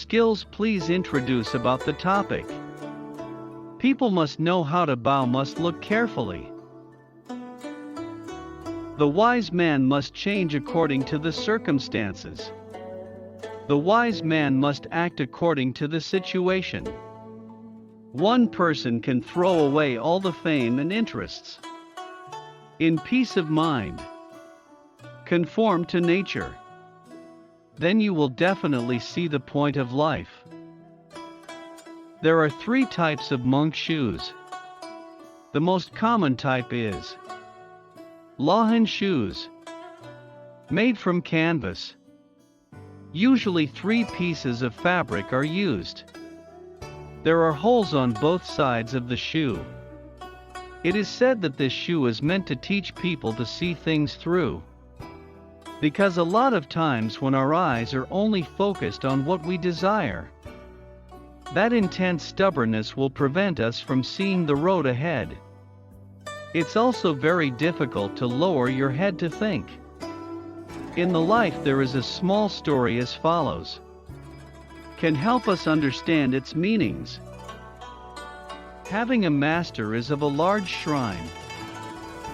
skills please introduce about the topic. People must know how to bow, must look carefully. The wise man must change according to the circumstances. The wise man must act according to the situation. One person can throw away all the fame and interests. In peace of mind. Conform to nature. Then you will definitely see the point of life. There are 3 types of monk shoes. The most common type is Lahan shoes, made from canvas. Usually 3 pieces of fabric are used. There are holes on both sides of the shoe. It is said that this shoe is meant to teach people to see things through. Because a lot of times when our eyes are only focused on what we desire, that intense stubbornness will prevent us from seeing the road ahead. It's also very difficult to lower your head to think. In the life there is a small story as follows. Can help us understand its meanings. Having a master is of a large shrine.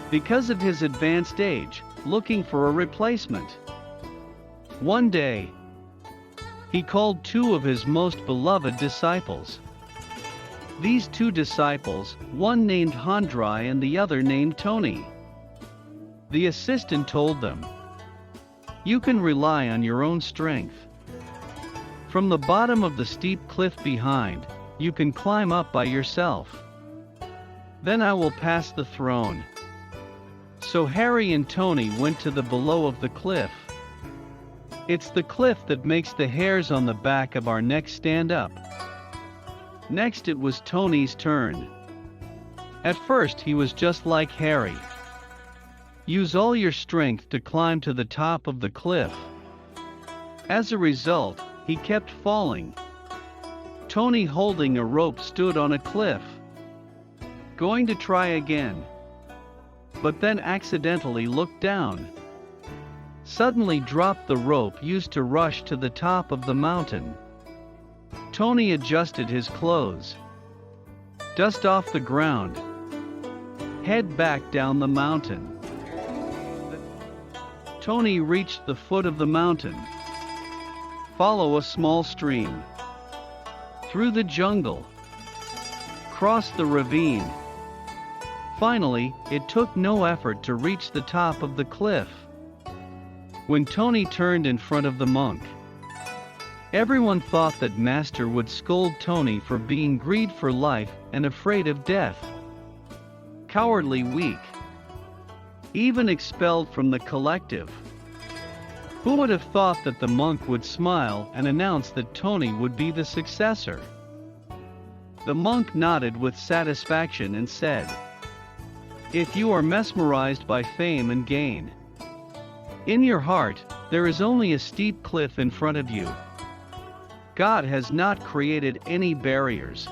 Because of his advanced age, looking for a replacement. One day, he called 2 of his most beloved disciples. These 2 disciples, one named Handrai and the other named Tony. The assistant told them, "You can rely on your own strength. From the bottom of the steep cliff behind, you can climb up by yourself. Then I will pass the throne." So Harry and Tony went to the below of the cliff. It's the cliff that makes the hairs on the back of our neck stand up. Next it was Tony's turn. At first he was just like Harry. Use all your strength to climb to the top of the cliff. As a result, he kept falling. Tony, holding a rope, stood on a cliff, going to try again, but then accidentally looked down. Suddenly dropped the rope used to rush to the top of the mountain. Tony adjusted his clothes, dust off the ground, head back down the mountain. Tony reached the foot of the mountain. Follow a small stream. Through the jungle. Cross the ravine. Finally, it took no effort to reach the top of the cliff. When Tony turned in front of the monk, everyone thought that Master would scold Tony for being greedy for life and afraid of death. Cowardly, weak. Even expelled from the collective. Who would have thought that the monk would smile and announce that Tony would be the successor? The monk nodded with satisfaction and said, "If you are mesmerized by fame and gain, in your heart, there is only a steep cliff in front of you. God has not created any barriers.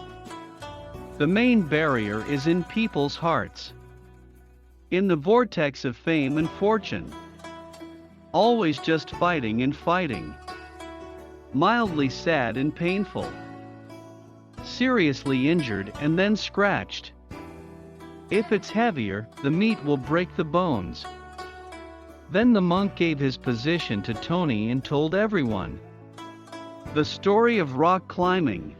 The main barrier is in people's hearts. In the vortex of fame and fortune. Always just fighting and fighting. Mildly sad and painful. Seriously injured and then scratched. If it's heavier, the meat will break the bones." Then the monk gave his position to Tony and told everyone the story of rock climbing.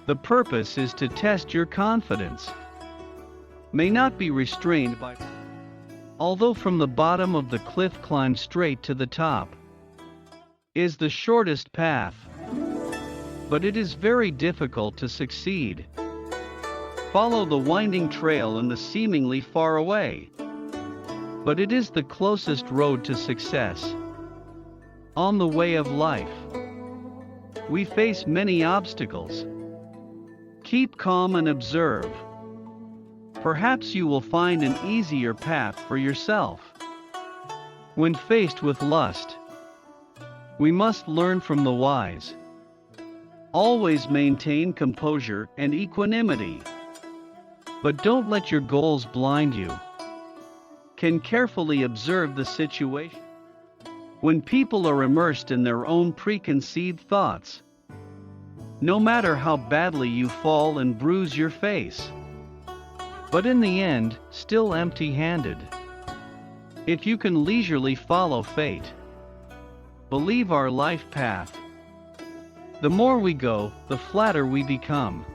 The purpose is to test your confidence. May not be restrained by. Although from the bottom of the cliff climb straight to the top is the shortest path, but it is very difficult to succeed. Follow the winding trail and the seemingly far away, but it is the closest road to success. On the way of life, we face many obstacles. Keep calm and observe. Perhaps you will find an easier path for yourself. When faced with lust, we must learn from the wise. Always maintain composure and equanimity. But don't let your goals blind you. Can carefully observe the situation. When people are immersed in their own preconceived thoughts, no matter how badly you fall and bruise your face. But in the end, still empty-handed. If you can leisurely follow fate, believe our life path. The more we go, the flatter we become.